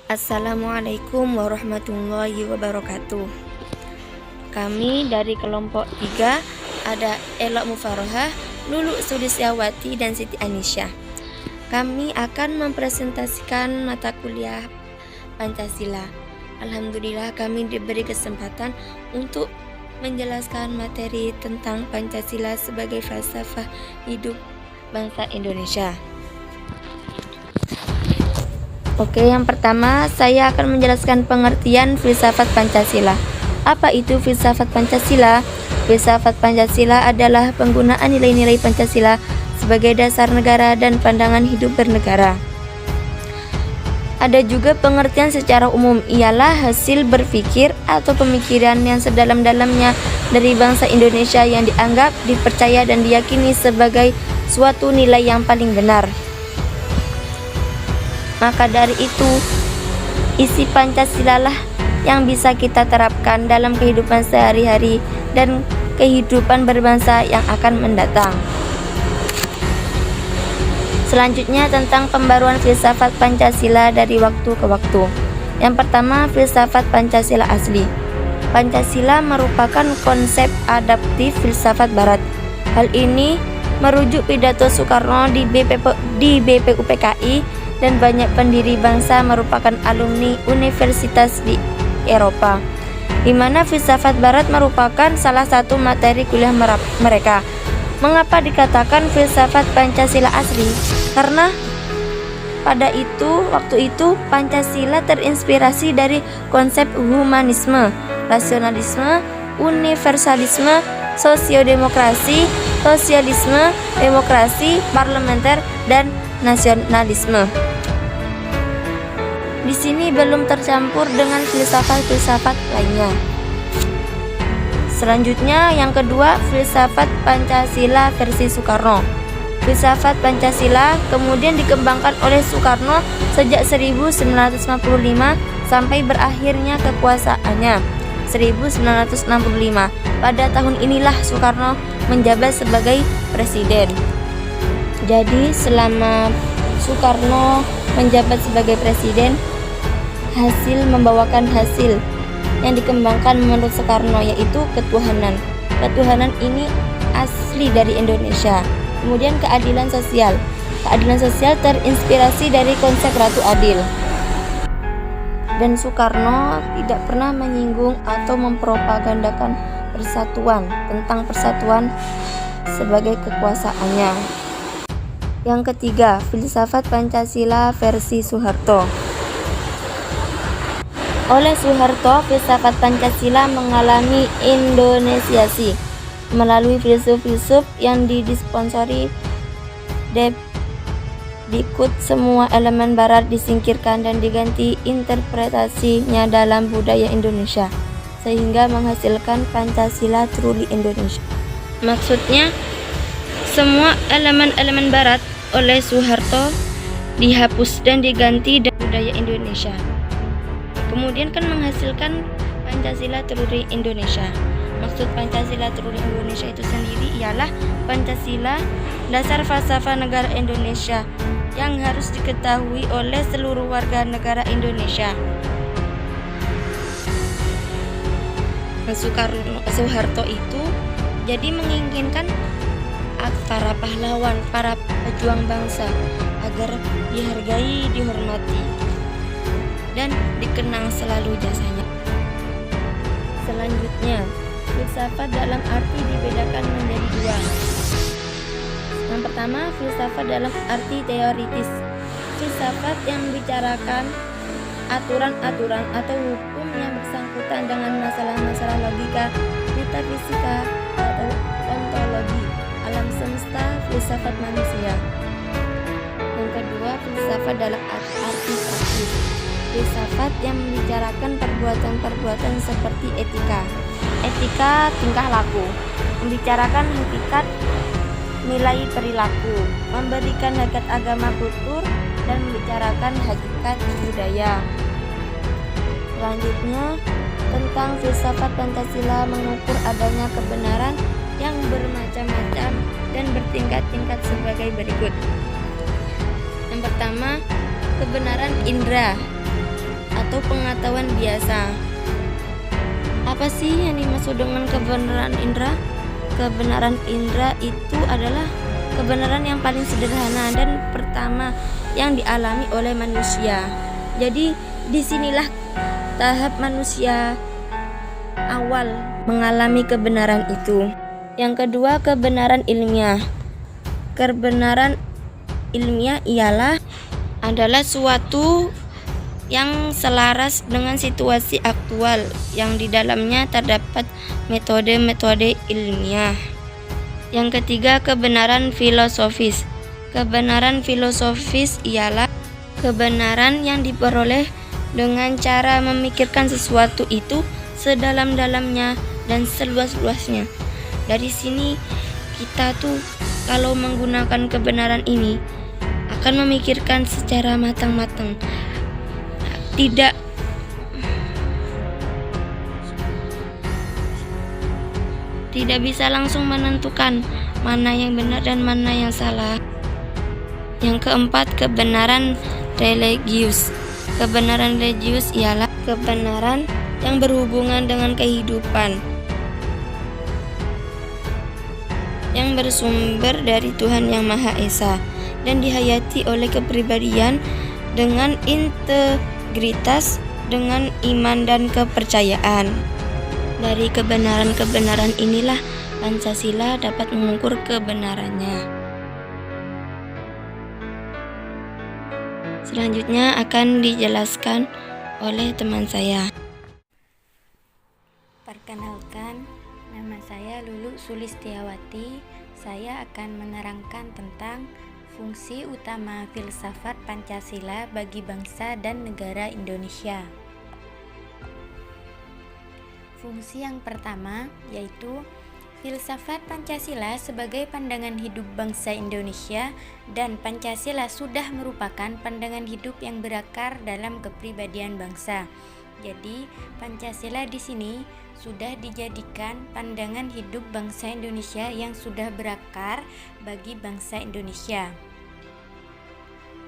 Assalamualaikum warahmatullahi wabarakatuh. Kami dari kelompok 3 ada Elok Mufarohah, Lulu Sulistiawati, dan Siti Anisya. Kami akan mempresentasikan mata kuliah Pancasila. Alhamdulillah kami diberi kesempatan untuk menjelaskan materi tentang Pancasila sebagai falsafah hidup bangsa Indonesia. Oke, yang pertama saya akan menjelaskan pengertian filsafat Pancasila. Apa itu filsafat Pancasila? Filsafat Pancasila adalah penggunaan nilai-nilai Pancasila sebagai dasar negara dan pandangan hidup bernegara. Ada juga pengertian secara umum, ialah hasil berpikir atau pemikiran yang sedalam-dalamnya dari bangsa Indonesia yang dianggap, dipercaya, dan diyakini sebagai suatu nilai yang paling benar. Maka dari itu, isi Pancasila lah yang bisa kita terapkan dalam kehidupan sehari-hari dan kehidupan berbangsa yang akan mendatang. Selanjutnya tentang pembaruan filsafat Pancasila dari waktu ke waktu. Yang pertama, filsafat Pancasila asli. Pancasila merupakan konsep adaptif filsafat Barat. Hal ini merujuk pidato Soekarno di BPUPKI, dan banyak pendiri bangsa merupakan alumni universitas di Eropa, di mana filsafat Barat merupakan salah satu materi kuliah mereka. Mengapa dikatakan filsafat Pancasila asli? Karena waktu itu Pancasila terinspirasi dari konsep humanisme, rasionalisme, universalisme, sosiodemokrasi, sosialisme, demokrasi, parlementer, dan nasionalisme. Di sini belum tercampur dengan filsafat-filsafat lainnya. Selanjutnya yang kedua, filsafat Pancasila versi Soekarno. Filsafat Pancasila kemudian dikembangkan oleh Soekarno sejak 1955 sampai berakhirnya kekuasaannya 1965. Pada tahun inilah Soekarno menjabat sebagai presiden. Jadi selama Soekarno menjabat sebagai presiden, membawakan hasil yang dikembangkan menurut Soekarno, yaitu ketuhanan. Ketuhanan ini asli dari Indonesia. Kemudian keadilan sosial. Keadilan sosial terinspirasi dari konsep Ratu Adil. Dan Soekarno tidak pernah menyinggung atau mempropagandakan tentang persatuan sebagai kekuasaannya. Yang ketiga, filsafat Pancasila versi Soeharto. Oleh Soeharto, filsafat Pancasila mengalami Indonesiasi melalui filsuf-filsuf yang disponsori Dikut semua elemen Barat disingkirkan dan diganti interpretasinya dalam budaya Indonesia, sehingga menghasilkan Pancasila truly Indonesia. Maksudnya, semua elemen-elemen Barat oleh Soeharto dihapus dan diganti dengan budaya Indonesia. Kemudian kan menghasilkan Pancasila truly Indonesia. Maksud Pancasila truly Indonesia itu sendiri ialah Pancasila, dasar falsafah negara Indonesia yang harus diketahui oleh seluruh warga negara Indonesia. Soeharto itu jadi menginginkan para pahlawan, para pejuang bangsa agar dihargai, dihormati, dan dikenang selalu jasanya. Selanjutnya, filsafat dalam arti dibedakan menjadi dua. Yang pertama, filsafat dalam arti teoritis. Filsafat yang membicarakan aturan-aturan atau hukum yang bersangkutan dengan masalah-masalah logika, metafisika, atau ontologi alam semesta, filsafat manusia. Yang kedua, filsafat dalam arti praktis. Filsafat yang membicarakan perbuatan-perbuatan seperti etika, tingkah laku, membicarakan hakikat nilai perilaku, memberikan hakikat agama kultur, dan membicarakan hakikat budaya. Selanjutnya, tentang filsafat Pancasila mengukur adanya kebenaran yang bermacam-macam dan bertingkat-tingkat sebagai berikut. Yang pertama, kebenaran indera. atau pengetahuan biasa. Apa sih yang dimaksud dengan kebenaran indera? Kebenaran indera itu adalah kebenaran yang paling sederhana dan pertama yang dialami oleh manusia. Jadi disinilah tahap manusia awal mengalami kebenaran itu. Yang kedua, kebenaran ilmiah. Kebenaran ilmiah adalah suatu yang selaras dengan situasi aktual yang di dalamnya terdapat metode-metode ilmiah. Yang ketiga, kebenaran filosofis. Kebenaran filosofis ialah kebenaran yang diperoleh dengan cara memikirkan sesuatu itu sedalam-dalamnya dan seluas-luasnya. Dari sini kita tuh kalau menggunakan kebenaran ini akan memikirkan secara matang-matang. Tidak bisa langsung menentukan mana yang benar dan mana yang salah. Yang keempat, kebenaran religius. Kebenaran religius ialah kebenaran yang berhubungan dengan kehidupan, yang bersumber dari Tuhan Yang Maha Esa dan dihayati oleh kepribadian dengan integritas, dengan iman dan kepercayaan. Dari kebenaran-kebenaran inilah Pancasila dapat mengukur kebenarannya. Selanjutnya akan dijelaskan oleh teman saya. Perkenalkan, nama saya Lulu Sulistiawati. Saya akan menerangkan tentang fungsi utama filsafat Pancasila bagi bangsa dan negara Indonesia. Fungsi yang pertama yaitu filsafat Pancasila sebagai pandangan hidup bangsa Indonesia, dan Pancasila sudah merupakan pandangan hidup yang berakar dalam kepribadian bangsa. Jadi, Pancasila di sini sudah dijadikan pandangan hidup bangsa Indonesia yang sudah berakar bagi bangsa Indonesia.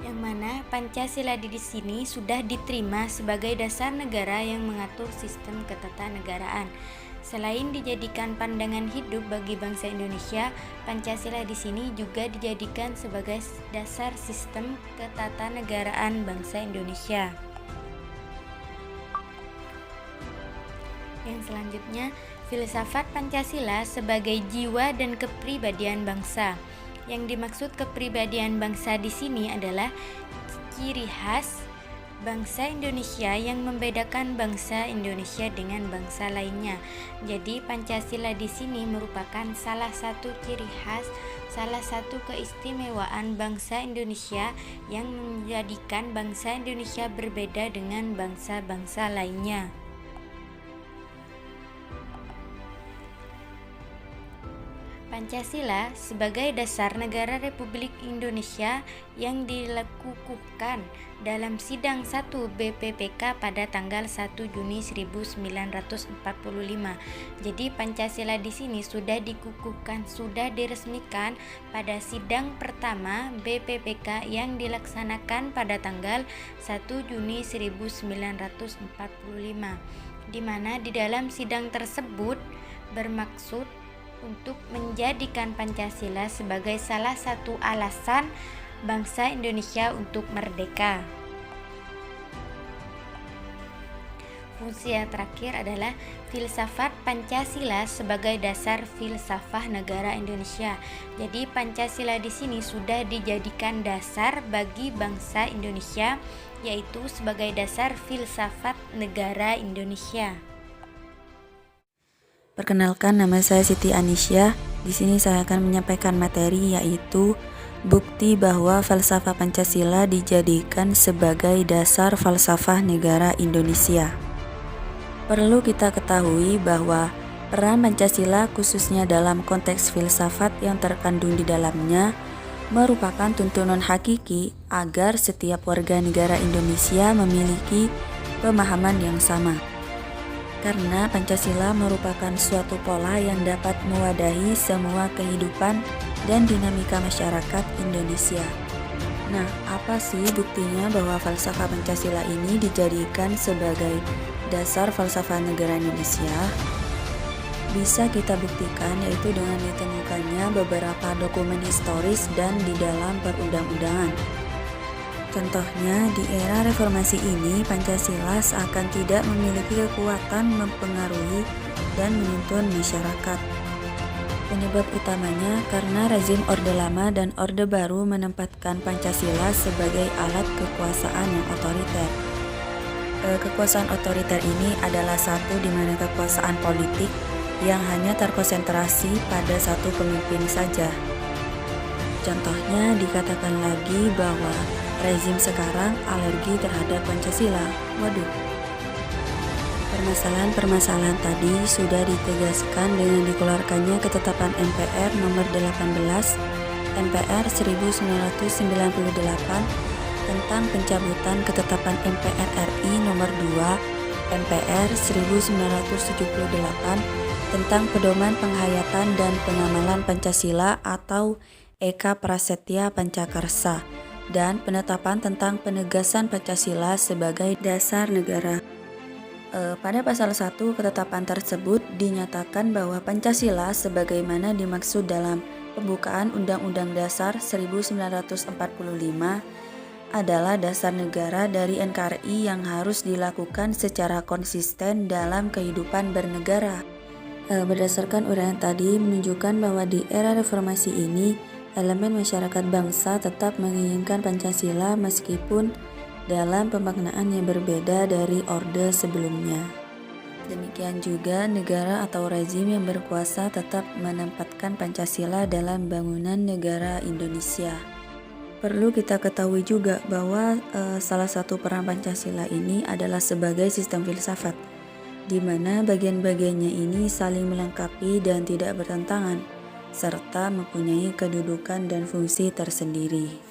Yang mana Pancasila di sini sudah diterima sebagai dasar negara yang mengatur sistem ketatanegaraan. Selain dijadikan pandangan hidup bagi bangsa Indonesia, Pancasila di sini juga dijadikan sebagai dasar sistem ketatanegaraan bangsa Indonesia. Yang selanjutnya, filsafat Pancasila sebagai jiwa dan kepribadian bangsa. Yang dimaksud kepribadian bangsa di sini adalah ciri khas bangsa Indonesia yang membedakan bangsa Indonesia dengan bangsa lainnya. Jadi Pancasila di sini merupakan salah satu ciri khas, salah satu keistimewaan bangsa Indonesia yang menjadikan bangsa Indonesia berbeda dengan bangsa-bangsa lainnya. Pancasila sebagai dasar negara Republik Indonesia yang dilekukuhkan dalam Sidang 1 BPPK pada tanggal 1 Juni 1945. Jadi Pancasila di sini sudah dikukuhkan, sudah diresmikan pada sidang pertama BPPK yang dilaksanakan pada tanggal 1 Juni 1945, di mana di dalam sidang tersebut bermaksud untuk menjadikan Pancasila sebagai salah satu alasan bangsa Indonesia untuk merdeka. Fungsi yang terakhir adalah filsafat Pancasila sebagai dasar filsafah negara Indonesia. Jadi Pancasila di sini sudah dijadikan dasar bagi bangsa Indonesia, yaitu sebagai dasar filsafat negara Indonesia. Perkenalkan, nama saya Siti Anisya. Di sini saya akan menyampaikan materi yaitu bukti bahwa falsafah Pancasila dijadikan sebagai dasar falsafah negara Indonesia. Perlu kita ketahui bahwa peran Pancasila khususnya dalam konteks filsafat yang terkandung di dalamnya merupakan tuntunan hakiki agar setiap warga negara Indonesia memiliki pemahaman yang sama. Karena Pancasila merupakan suatu pola yang dapat mewadahi semua kehidupan dan dinamika masyarakat Indonesia. Nah, apa sih buktinya bahwa falsafah Pancasila ini dijadikan sebagai dasar falsafah negara Indonesia? Bisa kita buktikan yaitu dengan ditemukannya beberapa dokumen historis dan di dalam perundang-undangan. Contohnya, di era reformasi ini, Pancasila seakan tidak memiliki kekuatan mempengaruhi dan menuntun masyarakat. Penyebab utamanya karena rezim Orde Lama dan Orde Baru menempatkan Pancasila sebagai alat kekuasaan yang otoriter. Kekuasaan otoriter ini adalah satu di mana kekuasaan politik yang hanya terkonsentrasi pada satu pemimpin saja. Contohnya dikatakan lagi bahwa rezim sekarang alergi terhadap Pancasila. Waduh. Permasalahan-permasalahan tadi sudah ditegaskan dengan dikeluarkannya Ketetapan MPR nomor 18 MPR 1998 tentang pencabutan Ketetapan MPR RI nomor 2 MPR 1978 tentang pedoman penghayatan dan pengamalan Pancasila atau Eka Prasetya Pancakarsa dan penetapan tentang penegasan Pancasila sebagai dasar negara. Pada pasal 1 ketetapan tersebut dinyatakan bahwa Pancasila sebagaimana dimaksud dalam pembukaan Undang-Undang Dasar 1945 adalah dasar negara dari NKRI yang harus dilakukan secara konsisten dalam kehidupan bernegara. Berdasarkan uraian tadi menunjukkan bahwa di era reformasi ini elemen masyarakat bangsa tetap menginginkan Pancasila meskipun dalam pemaknaan yang berbeda dari orde sebelumnya. Demikian juga negara atau rezim yang berkuasa tetap menempatkan Pancasila dalam bangunan negara Indonesia. Perlu kita ketahui juga bahwa salah satu peran Pancasila ini adalah sebagai sistem filsafat, di mana bagian-bagiannya ini saling melengkapi dan tidak bertentangan, serta mempunyai kedudukan dan fungsi tersendiri.